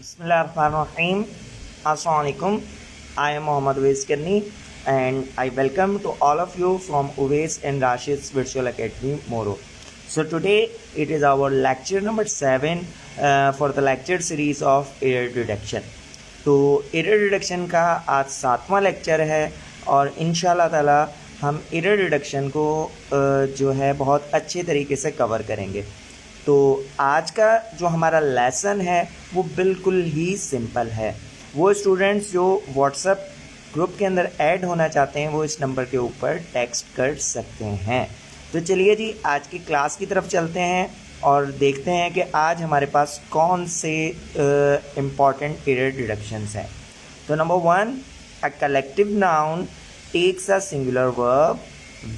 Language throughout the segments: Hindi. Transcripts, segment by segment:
Bismillahirrahmanirrahim. Assalamualaikum. I am Mohammad Uwais Karni and I welcome to all of you from Uwais and Rashid's Virtual Academy Moro. So today it is our lecture number 7 for the lecture series of error reduction. तो error reduction का आज 7वां लेक्चर है और इंशाल्लाह ताला हम error reduction को जो है बहुत अच्छे तरीके से कवर करेंगे। तो आज का जो हमारा लेसन है वो बिल्कुल ही सिंपल है। वो स्टूडेंट्स जो व्हाट्सएप ग्रुप के अंदर ऐड होना चाहते हैं वो इस नंबर के ऊपर टेक्स्ट कर सकते हैं। तो चलिए जी आज की क्लास की तरफ चलते हैं और देखते हैं कि आज हमारे पास कौन से इम्पॉर्टेंट एरर डिडक्शंस हैं। तो number 1, a collective noun takes a singular verb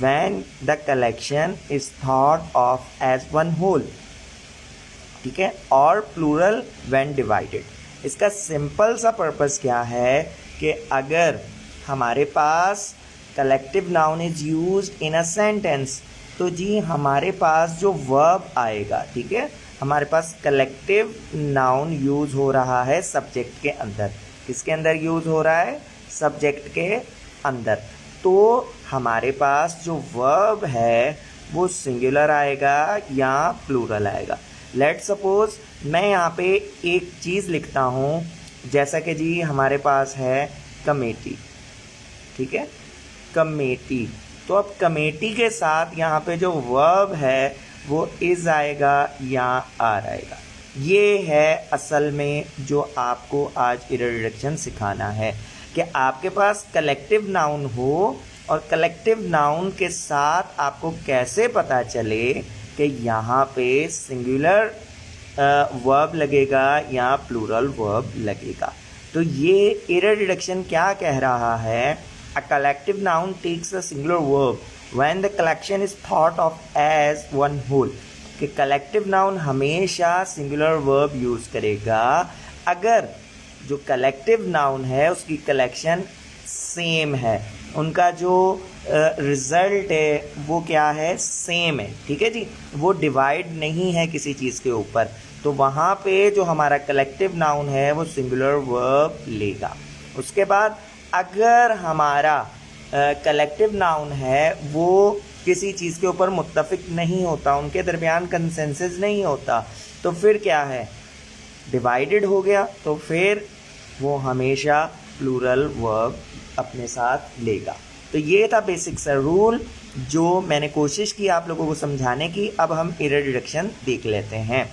when the collection is thought of as one whole, ठीक है, और प्लूरल व्हेन डिवाइडेड। इसका सिंपल सा पर्पस क्या है कि अगर हमारे पास collective noun is used in a sentence तो जी हमारे पास जो वर्ब आएगा, ठीक है, हमारे पास कलेक्टिव नाउन यूज हो रहा है सब्जेक्ट के अंदर। किसके अंदर यूज हो रहा है? सब्जेक्ट के अंदर। तो हमारे पास जो वर्ब है वो सिंगुलर आएगा या प्लूरल आएगा। लेट सपोज मैं यहाँ पे एक चीज़ लिखता हूँ, जैसा कि जी हमारे पास है कमेटी, ठीक है, कमेटी। तो अब कमेटी के साथ यहाँ पे जो वर्ब है वो इज आएगा या आर आएगा। ये है असल में जो आपको आज एरर रिडक्शन सिखाना है कि आपके पास कलेक्टिव नाउन हो और कलेक्टिव नाउन के साथ आपको कैसे पता चले कि यहाँ पे सिंगुलर वर्ब लगेगा या प्लूरल वर्ब लगेगा। तो ये एरर डिडक्शन क्या कह रहा है? A collective noun takes a singular verb when the collection is thought of as one whole, कि कलेक्टिव नाउन हमेशा सिंगुलर वर्ब यूज करेगा अगर जो कलेक्टिव नाउन है उसकी कलेक्शन सेम है, उनका जो रिजल्ट है वो क्या है? सेम है, ठीक है जी, वो डिवाइड नहीं है किसी चीज़ के ऊपर। तो वहाँ पे जो हमारा कलेक्टिव नाउन है वो सिंगुलर वर्ब लेगा। उसके बाद अगर हमारा कलेक्टिव नाउन है वो किसी चीज़ के ऊपर मुत्तफिक नहीं होता, उनके दरमियान कंसेंसस नहीं होता, तो फिर क्या है? डिवाइडेड हो गया, तो फिर वो हमेशा प्लूरल वर्ब अपने साथ लेगा। तो ये था बेसिक सा रूल जो मैंने कोशिश की आप लोगों को समझाने की। अब हम एरर डिडक्शन देख लेते हैं।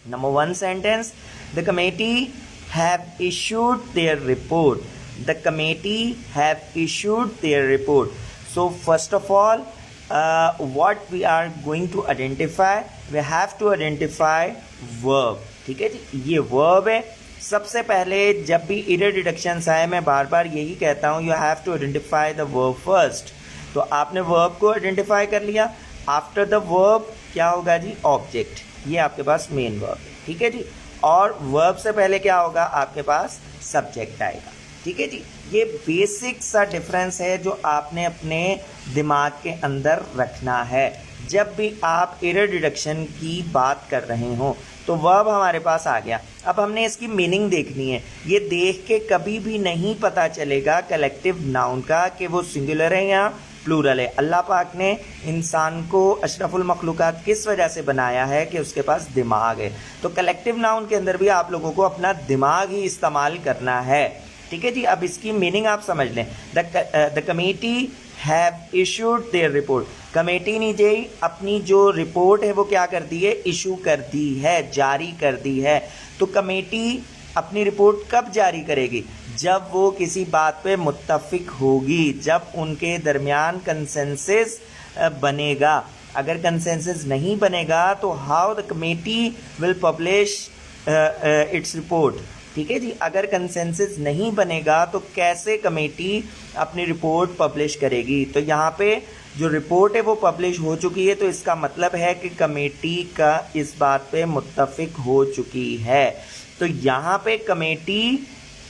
Number 1 sentence, the committee have issued there report. The committee have issued there report. So first of all what we are going to identify, we have to identify verb, ठीक है जी, ये verb है। सबसे पहले जब भी एरर डिडक्शंस आए मैं बार बार यही कहता हूँ, you have to identify the verb first. तो आपने वर्ब को आइडेंटिफाई कर लिया, आफ्टर द वर्ब क्या होगा जी? ऑब्जेक्ट। ये आपके पास मेन वर्ब है, ठीक है जी, और वर्ब से पहले क्या होगा? आपके पास सब्जेक्ट आएगा, ठीक है जी। ये बेसिक सा डिफरेंस है जो आपने अपने दिमाग के अंदर रखना है जब भी आप एरर डिडक्शन की बात कर रहे हो। तो वर्ब हमारे पास आ गया, अब हमने इसकी मीनिंग देखनी है। ये देख के कभी भी नहीं पता चलेगा कलेक्टिव नाउन का कि वो सिंगुलर है या प्लूरल है। अल्लाह पाक ने इंसान को अशरफुल मखलूकात किस वजह से बनाया है? कि उसके पास दिमाग है। तो कलेक्टिव नाउन के अंदर भी आप लोगों को अपना दिमाग ही इस्तेमाल करना है, ठीक है जी। अब इसकी मीनिंग आप समझ लें। The committee have issued there report. Committee ने जी अपनी जो रिपोर्ट है वो क्या कर दी है? इशू कर दी है, जारी कर दी है। तो कमेटी अपनी रिपोर्ट कब जारी करेगी? जब वो किसी बात पे मुत्तफिक होगी, जब उनके दरमियान कंसेंसस बनेगा। अगर कंसेंसस नहीं बनेगा तो how the committee will publish its report, ठीक है जी। अगर कंसेंसस नहीं बनेगा तो कैसे कमेटी अपनी रिपोर्ट पब्लिश करेगी? तो यहाँ पे जो रिपोर्ट है वो पब्लिश हो चुकी है, तो इसका मतलब है कि कमेटी का इस बात पे मुत्तफिक हो चुकी है। तो यहाँ पे कमेटी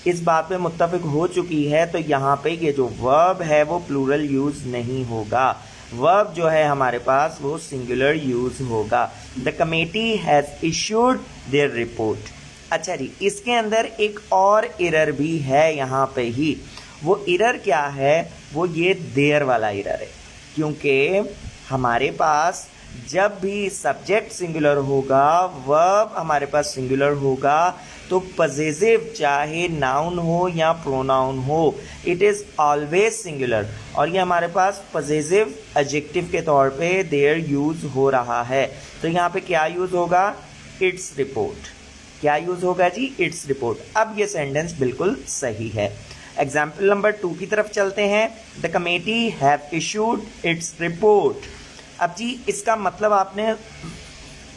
इस बात पे मुत्तफिक हो चुकी है, तो यहाँ पे ये जो वर्ब है वो प्लूरल यूज नहीं होगा। वर्ब जो है हमारे पास वो सिंगुलर यूज होगा। The committee has issued there report. अच्छा जी, इसके अंदर एक और एरर भी है यहाँ पे ही। वो एरर क्या है? वो ये देयर वाला एरर है, क्योंकि हमारे पास जब भी सब्जेक्ट सिंगुलर होगा, वर्ब हमारे पास सिंगुलर होगा, तो पजेसिव चाहे नाउन हो या प्रोनाउन हो, इट इज़ ऑलवेज सिंगुलर। और ये हमारे पास पजेसिव एडजेक्टिव के तौर पे देयर यूज़ हो रहा है। तो यहाँ पे क्या यूज़ होगा? Its report. क्या यूज़ होगा जी? Its report. अब ये सेंटेंस बिल्कुल सही है। एग्जाम्पल नंबर 2 की तरफ चलते हैं। The committee have issued its report. अब जी इसका मतलब आपने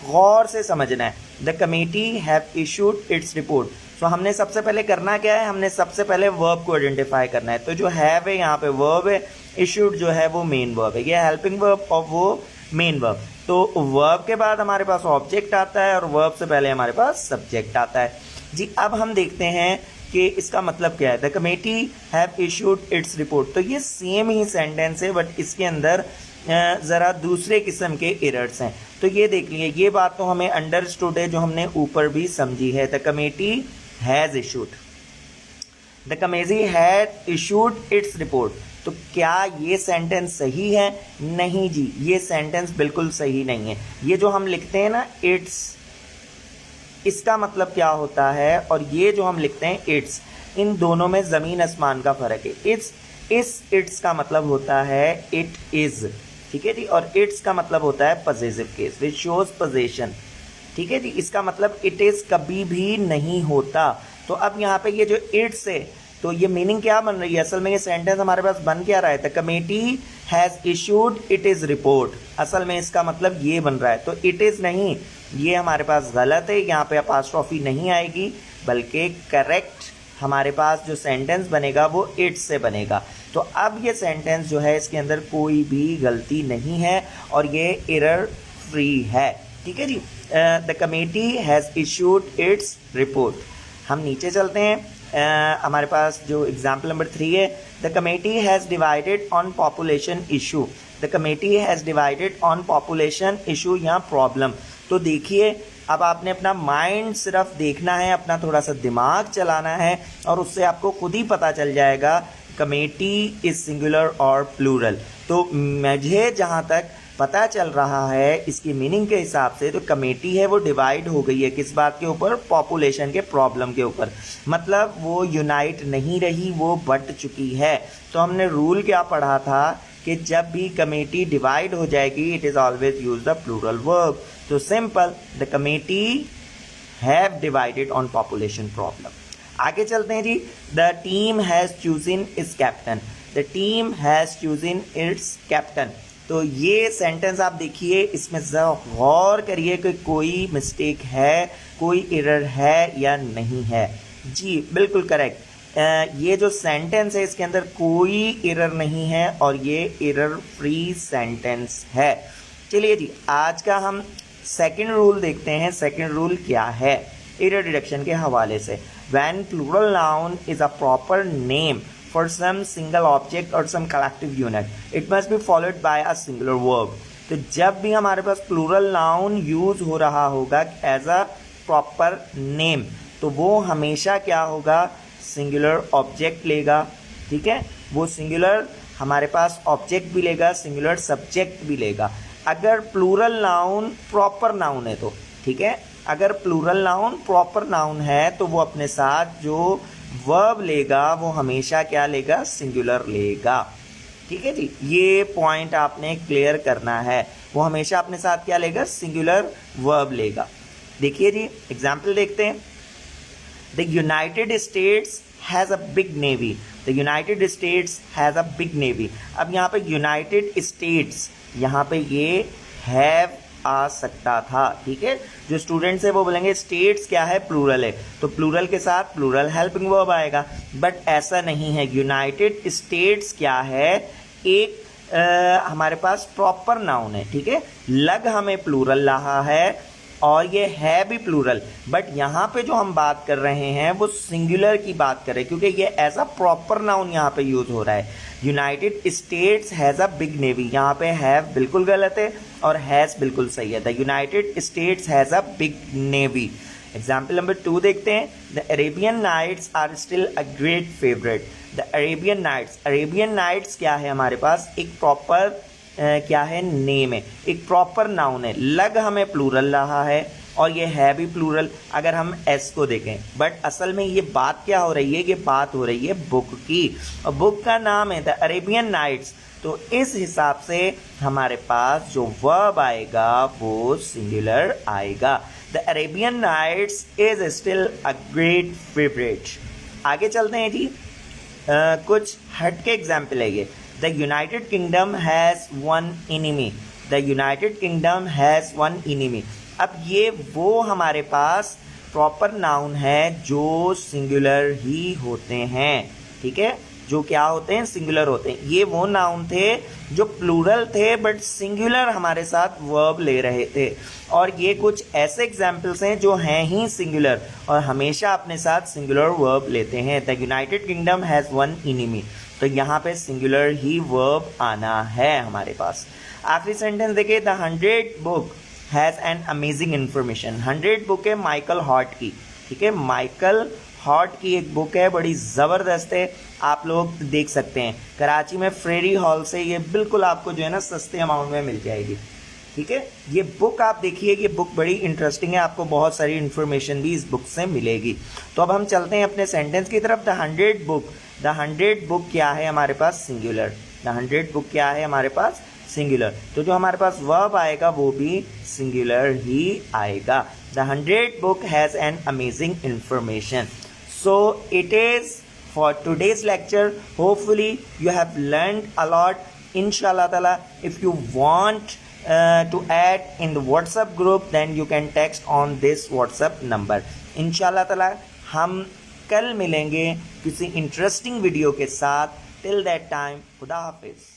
गौर से समझना है। The committee have issued its report. तो हमने सबसे पहले करना क्या है? हमने सबसे पहले वर्ब को आइडेंटिफाई करना है। तो जो हैव है यहाँ पे वर्ब है, इशूड जो है वो मेन वर्ब है, ये हेल्पिंग वर्ब और वो मेन वर्ब। तो वर्ब के बाद हमारे पास ऑब्जेक्ट आता है और वर्ब से पहले हमारे पास सब्जेक्ट आता है जी। अब हम देखते हैं कि इसका मतलब क्या है। The committee have issued its report. तो ये सेम ही सेंटेंस है, बट इसके अंदर ज़रा दूसरे किस्म के एरर्स हैं। तो ये देख लिए, ये बात तो हमें अंडरस्टूड है, जो हमने ऊपर भी समझी है। The committee has issued, the committee had issued its report. तो क्या ये सेंटेंस सही है? नहीं जी, ये सेंटेंस बिल्कुल सही नहीं है। ये जो हम लिखते हैं ना इट्स, इसका मतलब क्या होता है, और ये जो हम लिखते हैं इट्स, इन दोनों में ज़मीन आसमान का फ़र्क है। इट्स का मतलब होता है इट इज़, ठीक है जी, और इट्स का मतलब होता है possessive case which shows possession, ठीक है जी। इसका मतलब इट इज़ कभी भी नहीं होता। तो अब यहाँ पे ये जो इट्स है, तो ये मीनिंग क्या बन रही है? असल में ये सेंटेंस हमारे पास बन क्या रहा है? The committee has issued it is report. असल में इसका मतलब ये बन रहा है। तो इट इज़ नहीं, ये हमारे पास गलत है। यहाँ पे अपॉस्ट्रोफी नहीं आएगी, बल्कि करेक्ट हमारे पास जो सेंटेंस बनेगा वो इट्स से बनेगा। तो अब ये सेंटेंस जो है, इसके अंदर कोई भी गलती नहीं है और ये एरर फ्री है, ठीक है जी। The committee has issued its report. हम नीचे चलते हैं। हमारे पास जो एग्जाम्पल नंबर 3 है, the committee has divided on population issue. The committee has divided on population issue या प्रॉब्लम। तो देखिए, अब आपने अपना माइंड सिर्फ देखना है, अपना थोड़ा सा दिमाग चलाना है, और उससे आपको खुद ही पता चल जाएगा कमेटी इज सिंगुलर और प्लूरल। तो मुझे जहाँ तक पता चल रहा है इसकी मीनिंग के हिसाब से, तो कमेटी है वो डिवाइड हो गई है किस बात के ऊपर? पॉपुलेशन के प्रॉब्लम के ऊपर। मतलब वो यूनाइट नहीं रही, वो बट चुकी है। तो हमने रूल क्या पढ़ा था कि जब भी कमेटी डिवाइड हो जाएगी, it is always use the plural verb. तो simple, the committee have divided on population problem. आगे चलते हैं जी। The team has chosen its captain. The team has chosen its captain. तो ये सेंटेंस आप देखिए, इसमें ज़रा गौर करिए कि कोई मिस्टेक है, कोई एरर है या नहीं है। जी बिल्कुल करेक्ट। ये जो सेंटेंस है इसके अंदर कोई एरर नहीं है और ये एरर फ्री सेंटेंस है। चलिए जी, आज का हम सेकंड रूल देखते हैं। सेकंड रूल क्या है एरर डिडक्शन के हवाले से? When plural noun is a proper name for some single object or some collective unit, it must be followed by a singular verb. तो जब भी हमारे पास प्लूरल नाउन यूज हो रहा होगा एज अ प्रॉपर नेम, तो वो हमेशा क्या होगा? सिंगुलर ऑब्जेक्ट लेगा, ठीक है। वो सिंगुलर हमारे पास ऑब्जेक्ट भी लेगा, सिंगुलर सब्जेक्ट भी लेगा। अगर प्लूरल नाउन प्रॉपर नाउन है तो, ठीक है, अगर प्लूरल नाउन प्रॉपर नाउन है तो वो अपने साथ जो वर्ब लेगा वो हमेशा क्या लेगा? सिंगुलर लेगा, ठीक है जी। ये पॉइंट आपने क्लियर करना है। वो हमेशा अपने साथ क्या लेगा? सिंगुलर वर्ब लेगा। देखिए जी, एग्जाम्पल देखते हैं। The United States has a big navy. The United States has a big navy. अब यहाँ पे यूनाइटेड स्टेट्स, यहाँ पे ये हैव आ सकता था, ठीक है। जो स्टूडेंट्स है वो बोलेंगे स्टेट्स क्या है? प्लूरल है, तो प्लूरल के साथ प्लूरल हेल्पिंग वर्ब आएगा। बट ऐसा नहीं है। यूनाइटेड स्टेट्स क्या है? एक हमारे पास प्रॉपर नाउन है, ठीक है। लग हमें प्लूरल रहा है और ये है भी प्लूरल, बट यहाँ पे जो हम बात कर रहे हैं वो सिंगुलर की बात कर रहे हैं, क्योंकि ये एज अ प्रॉपर नाउन यहाँ पे यूज हो रहा है। United States has a big navy, यहाँ पे हैव बिल्कुल गलत है और हैज़ बिल्कुल सही है। The United States has a big navy. Example number 2 देखते हैं। The Arabian Nights are still a great favourite. The Arabian Nights, Arabian Nights क्या है हमारे पास, एक प्रॉपर क्या है, नेम है, एक प्रॉपर नाउन है। लग हमें प्लूरल रहा है और ये है भी प्लूरल अगर हम एस को देखें, बट असल में ये बात क्या हो रही है, ये बात हो रही है बुक की, और बुक का नाम है द अरेबियन नाइट्स। तो इस हिसाब से हमारे पास जो वर्ब आएगा वो सिंगुलर आएगा। The Arabian Nights is still a great favourite. आगे चलते हैं जी, कुछ हट के एग्जाम्पल है ये। The United kingdom has one enemy. The United kingdom has one enemy. अब ये वो हमारे पास प्रॉपर नाउन है जो सिंगुलर ही होते हैं, ठीक है, जो क्या होते हैं, सिंगुलर होते हैं। ये वो नाउन थे जो प्लूरल थे बट सिंगुलर हमारे साथ वर्ब ले रहे थे, और ये कुछ ऐसे एग्जाम्पल्स हैं जो हैं ही सिंगुलर और हमेशा अपने साथ सिंगुलर वर्ब लेते हैं। The United kingdom has one enemy, तो यहाँ पे सिंगुलर ही वर्ब आना है हमारे पास। आखिरी सेंटेंस देखिए, the 100 book has an amazing information. 100 book है माइकल हॉर्ट की, ठीक है, माइकल हॉर्ट की एक बुक है, बड़ी ज़बरदस्त है, आप लोग देख सकते हैं। कराची में फ्रेरी हॉल से ये बिल्कुल आपको जो है ना सस्ते अमाउंट में मिल जाएगी, ठीक है। ये बुक आप देखिए, ये बुक बड़ी इंटरेस्टिंग है, आपको बहुत सारी इन्फॉर्मेशन भी इस बुक से मिलेगी। तो अब हम चलते हैं अपने सेंटेंस की तरफ। द 100 बुक, द 100 बुक क्या है हमारे पास, सिंगुलर। द 100 बुक क्या है हमारे पास, सिंगुलर। तो जो हमारे पास वर्ब आएगा वो भी सिंगुलर ही आएगा। The 100 book has an amazing information. So it is for today's lecture. Hopefully you have learned a lot. Inshallah Taala, if you want to add in the WhatsApp group, then you can text on this WhatsApp number. Inshallah Taala, हम कल मिलेंगे किसी इंटरेस्टिंग वीडियो के साथ। Till that time, खुदा हाफिज।